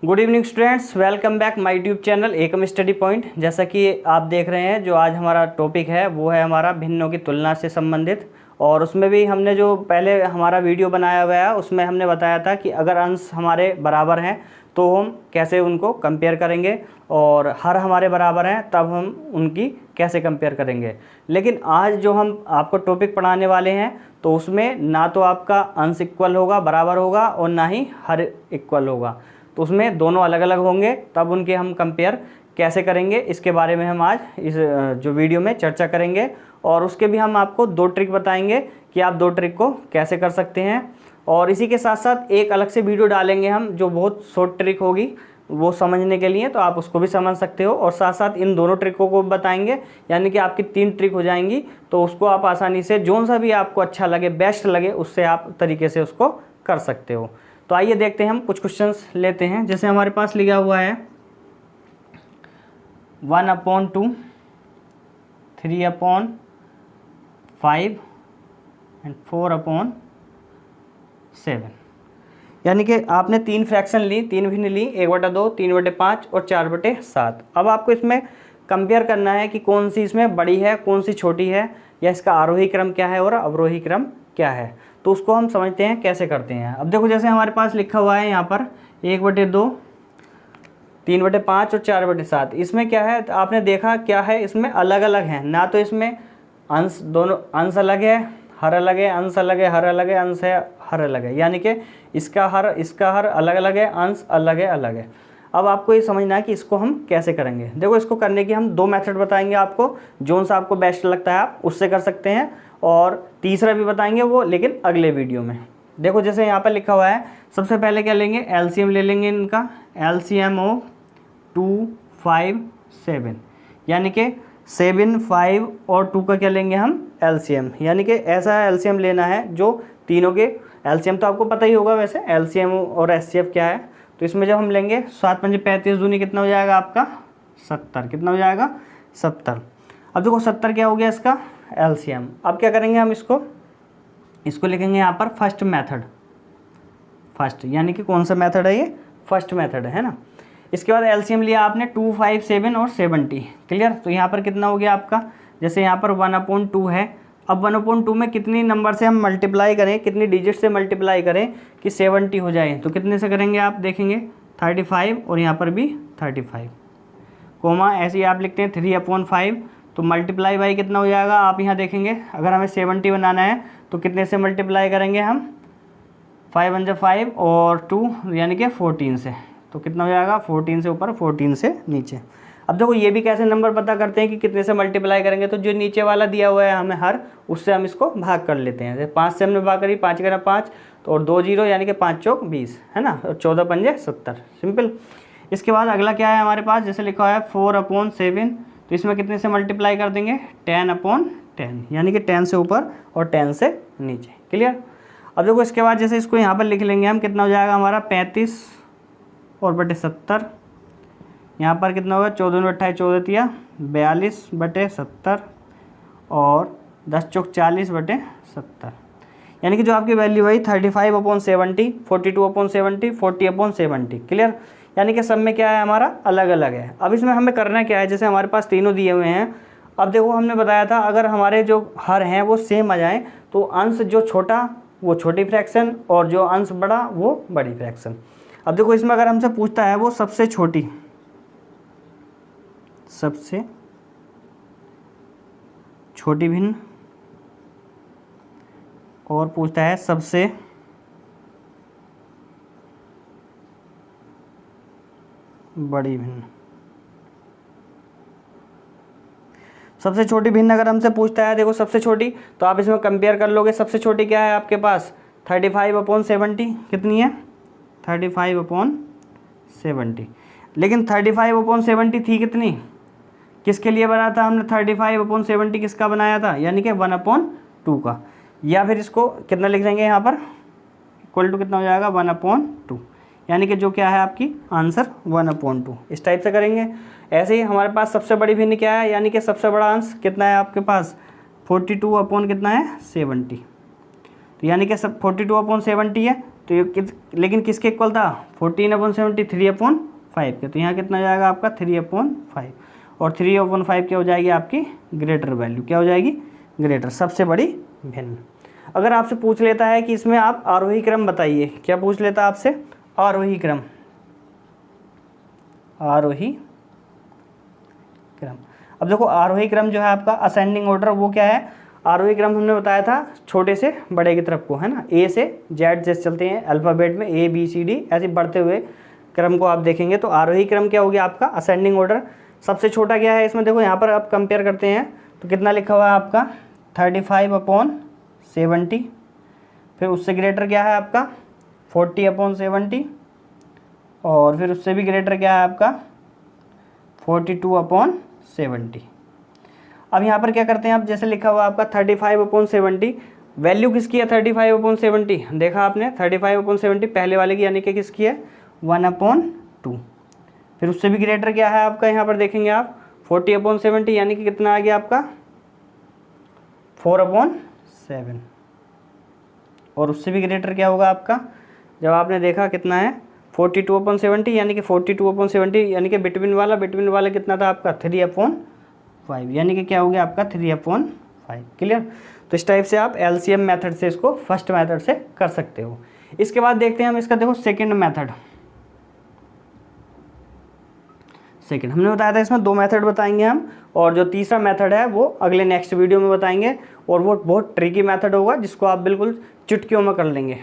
Good evening students, welcome back my YouTube channel Ekam study point. जैसा कि आप देख रहे हैं, जो आज हमारा टॉपिक है वो है हमारा भिन्नों की तुलना से संबंधित। और उसमें भी हमने जो पहले हमारा वीडियो बनाया हुआ है उसमें हमने बताया था कि अगर अंश हमारे बराबर हैं तो हम कैसे उनको कंपेयर करेंगे, और हर हमारे बराबर हैं तब हम उनकी कैसे कंपेयर करेंगे। लेकिन आज जो हम आपको टॉपिक पढ़ाने वाले हैं तो उसमें ना तो आपका अंश इक्वल होगा, बराबर होगा, और ना ही हर इक्वल होगा। तो उसमें दोनों अलग अलग होंगे, तब उनके हम कंपेयर कैसे करेंगे इसके बारे में हम आज इस जो वीडियो में चर्चा करेंगे। और उसके भी हम आपको दो ट्रिक बताएंगे कि आप दो ट्रिक को कैसे कर सकते हैं। और इसी के साथ साथ एक अलग से वीडियो डालेंगे हम जो बहुत शॉर्ट ट्रिक होगी वो समझने के लिए, तो आप उसको भी समझ सकते हो। और साथ साथ इन दोनों ट्रिकों को बताएंगे, यानी कि आपकी 3 ट्रिक हो जाएंगी। तो उसको आप आसानी से जो सा भी आपको अच्छा लगे, बेस्ट लगे, उससे आप तरीके से उसको कर सकते हो। तो आइए देखते हैं, हम कुछ क्वेश्चंस लेते हैं। जैसे हमारे पास लिखा हुआ है 1/2, 3/5 एंड 4/7। यानी कि आपने 3 फ्रैक्शन ली, 3 भिन्न ली, 1/2, 3/5 और 4/7। अब आपको इसमें कंपेयर करना है कि कौन सी इसमें बड़ी है, कौन सी छोटी है, या इसका आरोही क्रम क्या है और अवरोही क्रम क्या है। तो उसको हम समझते हैं कैसे करते हैं। अब देखो, जैसे हमारे पास लिखा हुआ है यहाँ पर 1/2, 3/5 और 4/7। इसमें क्या है, आपने देखा क्या है, इसमें अलग अलग हैं ना। तो इसमें अंश, दोनों अंश अलग है, हर अलग है, अंश अलग है, हर अलग है, अंश है, हर अलग है। यानी कि इसका हर अलग अलग है, अंश अलग है। अब आपको ये समझना है कि इसको हम कैसे करेंगे। देखो, इसको करने की हम 2 मेथड बताएंगे आपको, जोन सा आपको बेस्ट लगता है आप उससे कर सकते हैं, और तीसरा भी बताएंगे वो, लेकिन अगले वीडियो में। देखो, जैसे यहाँ पर लिखा हुआ है, सबसे पहले क्या लेंगे, एलसीएम ले लेंगे इनका। एलसीएम ऑफ 2, 5, 7, यानी कि 7, 5 और 2 का क्या लेंगे हम, एलसीएम। यानी कि ऐसा एलसीएम लेना है जो तीनों के एलसीएम तो आपको पता ही होगा वैसे, एलसीएम और एचसीएफ क्या है। तो इसमें जब हम लेंगे 7 × 5 = 35, दूनी कितना हो जाएगा आपका 70। कितना हो जाएगा 70। अब देखो 70 क्या हो गया इसका एलसीएम। अब क्या करेंगे हम, इसको लिखेंगे यहाँ पर फर्स्ट मेथड। फर्स्ट यानी कि कौन सा मेथड है, ये फर्स्ट मेथड है ना। इसके बाद एलसीएम लिया आपने 2, 5, 7 और 70। क्लियर। तो यहाँ पर कितना हो गया आपका, जैसे यहाँ पर 1/2 है। अब 1/2 में कितनी नंबर से हम मल्टीप्लाई करें, कितनी डिजिट से मल्टीप्लाई करें कि 70 हो जाए। तो कितने से करेंगे आप देखेंगे, 35, और यहाँ पर भी 35, कोमा ऐसे ही आप लिखते हैं 3/5। तो मल्टीप्लाई बाई कितना हो जाएगा, आप यहाँ देखेंगे, अगर हमें 70 बनाना है तो कितने से मल्टीप्लाई करेंगे हम, 5 × 5 और 2 यानी कि 14 से। तो कितना हो जाएगा, 14 से ऊपर, 14 से नीचे। अब देखो, ये भी कैसे नंबर पता करते हैं कि कितने से मल्टीप्लाई करेंगे। तो जो नीचे वाला दिया हुआ है हमें हर, उससे हम इसको भाग कर लेते हैं। जैसे 5 से हमने भाग करी, 5 × 5 तो, और 2 0 यानी कि 5 चौक 20 है ना, और 14 पंजे 70। सिंपल। इसके बाद अगला क्या है हमारे पास, जैसे लिखा हुआ है 4/7। तो इसमें कितने से मल्टीप्लाई कर देंगे, 10/10, यानी कि 10 से ऊपर और 10 से नीचे। क्लियर। अब देखो, इसके बाद जैसे इसको यहाँ पर लिख लेंगे हम, कितना हो जाएगा हमारा 35 और बटे 70। यहाँ पर कितना होगा, 14 × 28 14 × 42/70 और 10 चौक 40/70। यानी कि जो आपकी वैल्यू आई 35/70, 42/70, 40/70। क्लियर। यानी कि सब में क्या है हमारा अलग अलग है। अब इसमें हमें करना क्या है, जैसे हमारे पास तीनों दिए हुए हैं। अब देखो, हमने बताया था अगर हमारे जो हर हैं वो सेम आ जाएँ तो अंश जो छोटा वो छोटी फ्रैक्शन, और जो अंश बड़ा वो बड़ी फ्रैक्शन। अब देखो, इसमें अगर हमसे पूछता है वो सबसे छोटी भिन्न, और पूछता है सबसे बड़ी भिन्न। सबसे छोटी भिन्न अगर हमसे पूछता है, देखो सबसे छोटी, तो आप इसमें कंपेयर कर लोगे। सबसे छोटी क्या है आपके पास, 35/70। कितनी है, 35/70। लेकिन 35/70 थी कितनी, किसके लिए बनाया था हमने, 35/70 किसका बनाया था, यानी कि 1/2 का। या फिर इसको कितना लिख देंगे यहाँ पर, इक्वल टू कितना हो जाएगा 1/2, यानी कि जो क्या है आपकी आंसर 1/2। इस टाइप से करेंगे। ऐसे ही हमारे पास सबसे बड़ी भिन्न क्या है, यानी कि सबसे बड़ा अंश कितना है आपके पास, 42 कितना है 70। तो यानी कि सब 42/70 है, तो ये लेकिन किसके इक्वल था, 14/70 3/5 के। तो यहाँ कितना हो जाएगा आपका 3/5, और 3/5 क्या हो जाएगी आपकी ग्रेटर वैल्यू, क्या हो जाएगी ग्रेटर, सबसे बड़ी भिन्न। अगर आपसे पूछ लेता है कि इसमें आप आरोही क्रम बताइए, क्या पूछ लेता है आपसे, आरोही क्रम, आरोही क्रम। अब देखो आरोही क्रम जो है आपका असेंडिंग ऑर्डर, वो क्या है, आरोही क्रम हमने बताया था छोटे से बड़े की तरफ को, है ना, ए से जेड जैसे चलते हैं अल्फ़ाबेट में, ए बी सी डी, ऐसे बढ़ते हुए क्रम को आप देखेंगे तो आरोही क्रम क्या हो गया आपका असेंडिंग ऑर्डर। सबसे छोटा क्या है इसमें, देखो यहाँ पर आप कंपेयर करते हैं तो कितना लिखा हुआ है आपका 35/70, फिर उससे ग्रेटर क्या है आपका 40/70, और फिर उससे भी ग्रेटर क्या है आपका 42/70। अब यहाँ पर क्या करते हैं आप, जैसे लिखा हुआ आपका 35/70, वैल्यू किसकी है 35/70, देखा आपने 35/70 पहले वाले की, यानी कि किसकी है 1/2। फिर उससे भी ग्रेटर क्या है आपका, यहाँ पर देखेंगे आप 40/70, यानी कि कितना आ गया आपका 4/7, और उससे भी ग्रेटर क्या होगा आपका, जब आपने देखा कितना है 42/70, यानी कि 42/70, यानी कि बिटवीन वाला कितना था आपका 3/5, यानी कि क्या हो गया आपका 3/5। क्लियर। तो इस टाइप से आप एलसीएम मेथड से इसको फर्स्ट मेथड से कर सकते हो। इसके बाद देखते हैं हम इसका, देखो सेकंड मेथड। सेकंड हमने बताया था इसमें 2 मेथड बताएंगे हम, और जो तीसरा मेथड है वो अगले नेक्स्ट वीडियो में बताएंगे, और वो बहुत ट्रिकी मेथड होगा जिसको आप बिल्कुल चुटकियों में कर लेंगे।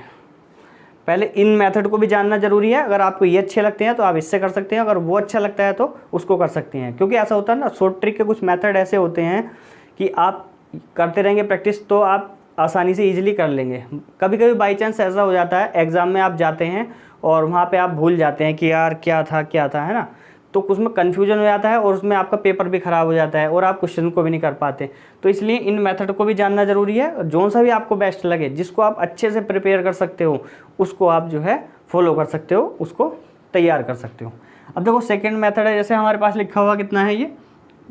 पहले इन मेथड को भी जानना जरूरी है, अगर आपको ये अच्छे लगते हैं तो आप इससे कर सकते हैं, अगर वो अच्छा लगता है तो उसको कर सकते हैं, क्योंकि ऐसा होता है ना शॉर्ट ट्रिक के कुछ मेथड ऐसे होते हैं कि आप करते रहेंगे प्रैक्टिस तो आप आसानी से ईजिली कर लेंगे। कभी कभी बाई चांस ऐसा हो जाता है एग्ज़ाम में आप जाते हैं और वहाँ पे आप भूल जाते हैं कि यार क्या था, है ना, तो उसमें कन्फ्यूजन हो जाता है और उसमें आपका पेपर भी ख़राब हो जाता है और आप क्वेश्चन को भी नहीं कर पाते। तो इसलिए इन मेथड को भी जानना ज़रूरी है, और जो सा भी आपको बेस्ट लगे, जिसको आप अच्छे से प्रिपेयर कर सकते हो उसको आप जो है फॉलो कर सकते हो, उसको तैयार कर सकते हो। अब देखो सेकेंड मेथड है, जैसे हमारे पास लिखा हुआ कितना है ये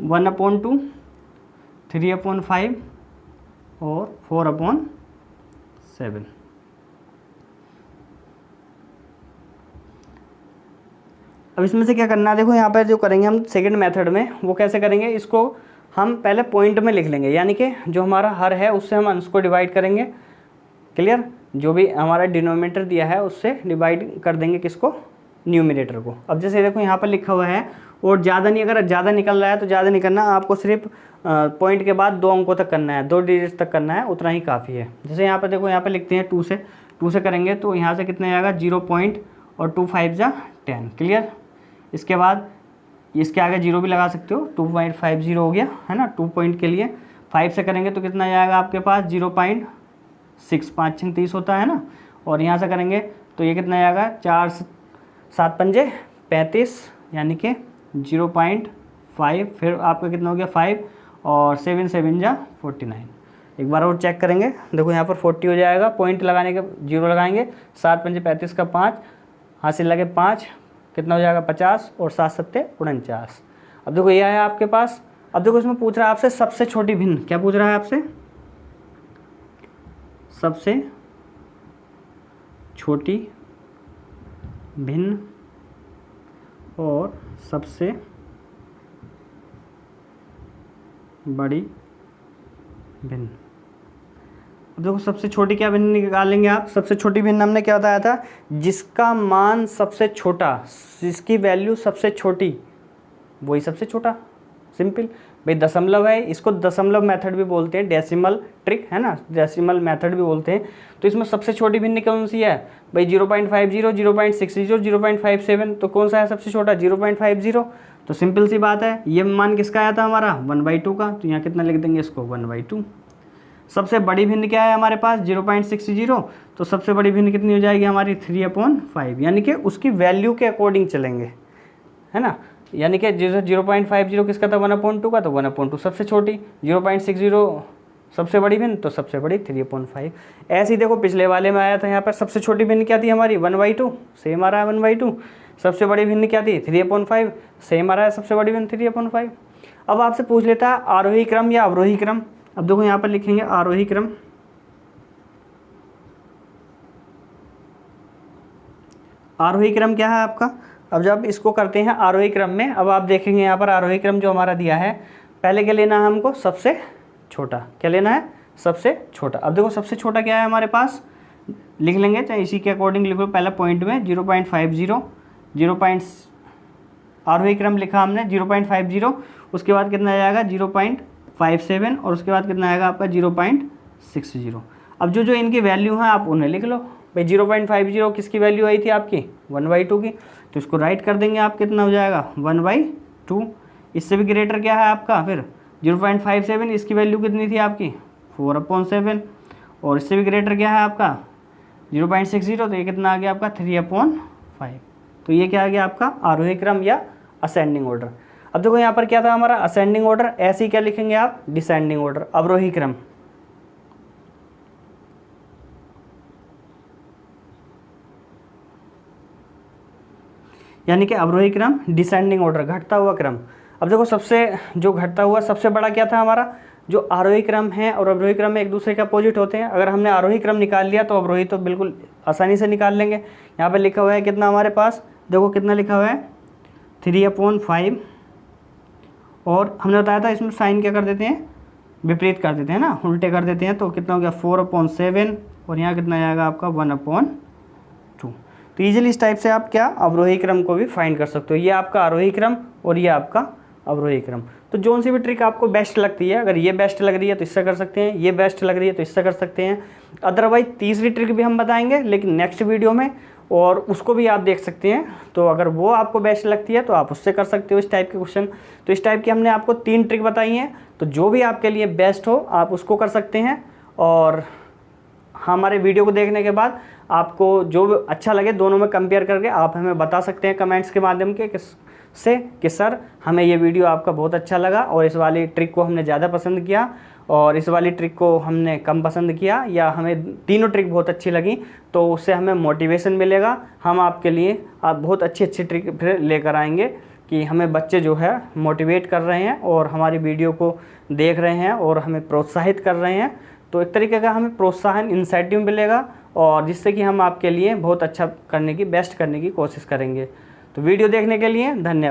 1/2, 3/5 और 4/7। अब इसमें से क्या करना है, देखो यहाँ पर जो करेंगे हम सेकंड मेथड में, वो कैसे करेंगे, इसको हम पहले पॉइंट में लिख लेंगे, यानी कि जो हमारा हर है उससे हम अंश को डिवाइड करेंगे। क्लियर। जो भी हमारा डिनोमिनेटर दिया है उससे डिवाइड कर देंगे किसको, न्यूमिनेटर को। अब जैसे देखो यहाँ पर लिखा हुआ है, और ज़्यादा नहीं, अगर ज़्यादा निकल रहा है तो ज़्यादा नहीं करना, आपको सिर्फ पॉइंट के बाद 2 अंकों तक करना है, 2 डिजिट तक करना है, उतना ही काफ़ी है। जैसे यहाँ पर देखो, यहाँ पर लिखते हैं 2 से करेंगे तो यहाँ से कितना आएगा 0 पॉइंट और 2 5 जा 10। क्लियर। इसके बाद इसके आगे 0 भी लगा सकते हो, 2.50 हो गया, है ना, 2 पॉइंट के लिए। 5 से करेंगे तो कितना जाएगा आपके पास 0.6, 5 6 30 होता है ना, और यहाँ से करेंगे तो ये कितना जाएगा 4 7 5 35, यानी कि 0.5, फिर आपका कितना हो गया 5, और 7 7 जा 49। एक बार और चेक करेंगे, देखो यहाँ पर 40 हो जाएगा, पॉइंट लगाने के 0 लगाएंगे, 7 5 35 का 5, हासिल लगे 5, कितना हो जाएगा 50, और 7 7 49। अब देखो ये आया आपके पास। अब देखो इसमें पूछ रहा है आपसे सबसे छोटी भिन्न, क्या पूछ रहा है आपसे, सबसे छोटी भिन्न और सबसे बड़ी भिन्न। अब देखो सबसे छोटी क्या भिन्न निकालेंगे आप, सबसे छोटी भिन्न हमने क्या बताया था, जिसका मान सबसे छोटा, जिसकी वैल्यू सबसे छोटी, वही सबसे छोटा। सिंपल भाई, दशमलव है, इसको दशमलव मेथड भी बोलते हैं, डेसिमल ट्रिक है ना, डेसिमल मेथड भी बोलते हैं। तो इसमें सबसे छोटी भिन्न कौन सी है भाई, 0.50, 0.60, 0.57, तो कौन सा है सबसे छोटा 0.50। तो सिंपल सी बात है, ये मान किसका आया था हमारा 1/2 का, तो यहाँ कितना लिख देंगे इसको 1/2। सबसे बड़ी भिन्न क्या है हमारे पास 0.60, तो सबसे बड़ी भिन्न कितनी हो जाएगी हमारी 3/5, यानी कि उसकी वैल्यू के अकॉर्डिंग चलेंगे, है ना, यानी कि 0.50 किसका था 1/2 का, तो 1/2 सबसे छोटी, 0.60 सबसे बड़ी भिन्न, तो सबसे बड़ी 3/5। ऐसे ही देखो पिछले वाले में आया था, यहाँ पर सबसे छोटी भिन्न क्या थी हमारी 1/2, सेम आ रहा है 1/2। सबसे बड़ी भिन्न क्या थी 3/5, सेम आ रहा है सबसे बड़ी भिन्न 3/5। अब आपसे पूछ लेता है आरोही क्रम या अवरोही क्रम। अब देखो यहाँ पर लिखेंगे आरोही क्रम, आरोही क्रम क्या है आपका। अब जब इसको करते हैं आरोही क्रम में, अब आप देखेंगे यहाँ पर आरोही क्रम जो हमारा दिया है, पहले क्या लेना है हमको, सबसे छोटा। क्या लेना है, सबसे छोटा। अब देखो सबसे छोटा क्या है हमारे पास, लिख लेंगे चाहे इसी के अकॉर्डिंग लिख लो। पहला पॉइंट में 0.50, 0. आरोही क्रम लिखा हमने 0.50, उसके बाद कितना आ जाएगा 0.57 और उसके बाद कितना आएगा आपका 0.60। अब जो जो इनकी वैल्यू हैं आप उन्हें लिख लो भाई। 0.50 किसकी वैल्यू आई थी आपकी, 1/2 की, तो इसको राइट कर देंगे आप, कितना हो जाएगा 1/2। इससे भी ग्रेटर क्या है आपका फिर 0.57, इसकी वैल्यू कितनी थी आपकी 4/7, और इससे भी ग्रेटर क्या है आपका 0.60, तो ये कितना आ गया आपका 3/5। तो ये क्या आ गया आपका आरोही क्रम या असेंडिंग ऑर्डर। अब देखो यहाँ पर क्या था हमारा असेंडिंग ऑर्डर, ऐसे ही क्या लिखेंगे आप, डिसेंडिंग ऑर्डर, अवरोही क्रम। यानी कि अवरोही क्रम, डिसेंडिंग ऑर्डर, घटता हुआ क्रम। अब देखो सबसे जो घटता हुआ सबसे बड़ा क्या था हमारा, जो आरोही क्रम है और अवरोही क्रम में एक दूसरे के अपोजिट होते हैं। अगर हमने आरोही क्रम निकाल लिया तो अवरोही तो बिल्कुल आसानी से निकाल लेंगे। यहाँ पे लिखा हुआ है कितना हमारे पास, देखो कितना लिखा हुआ है 3/5, और हमने बताया था इसमें साइन क्या कर देते हैं, विपरीत कर देते हैं ना, उल्टे कर देते हैं। तो कितना हो गया 4/7, और यहाँ कितना आएगा आपका 1/2। तो ईजिली इस टाइप से आप क्या अवरोही क्रम को भी फाइंड कर सकते हो। ये आपका आरोही क्रम और ये आपका अवरोही क्रम। तो जोन सी भी ट्रिक आपको बेस्ट लगती है, अगर ये बेस्ट लग रही है तो इससे कर सकते हैं, ये बेस्ट लग रही है तो इससे कर सकते हैं। अदरवाइज तीसरी ट्रिक भी हम बताएंगे लेकिन नेक्स्ट वीडियो में, और उसको भी आप देख सकते हैं। तो अगर वो आपको बेस्ट लगती है तो आप उससे कर सकते हो इस टाइप के क्वेश्चन। तो इस टाइप की हमने आपको 3 ट्रिक बताई हैं, तो जो भी आपके लिए बेस्ट हो आप उसको कर सकते हैं। और हमारे वीडियो को देखने के बाद आपको जो अच्छा लगे दोनों में कंपेयर करके आप हमें बता सकते हैं कमेंट्स के माध्यम के कि सर हमें ये वीडियो आपका बहुत अच्छा लगा और इस वाली ट्रिक को हमने ज़्यादा पसंद किया और इस वाली ट्रिक को हमने कम पसंद किया, या हमें तीनों ट्रिक बहुत अच्छी लगी। तो उससे हमें मोटिवेशन मिलेगा, हम आपके लिए आप बहुत अच्छी ट्रिक फिर लेकर आएंगे कि हमें बच्चे जो है मोटिवेट कर रहे हैं और हमारी वीडियो को देख रहे हैं और हमें प्रोत्साहित कर रहे हैं। तो एक तरीके का हमें प्रोत्साहन, इंसेंटिव मिलेगा, और जिससे कि हम आपके लिए बहुत अच्छा करने की, बेस्ट करने की कोशिश करेंगे। तो वीडियो देखने के लिए धन्यवाद।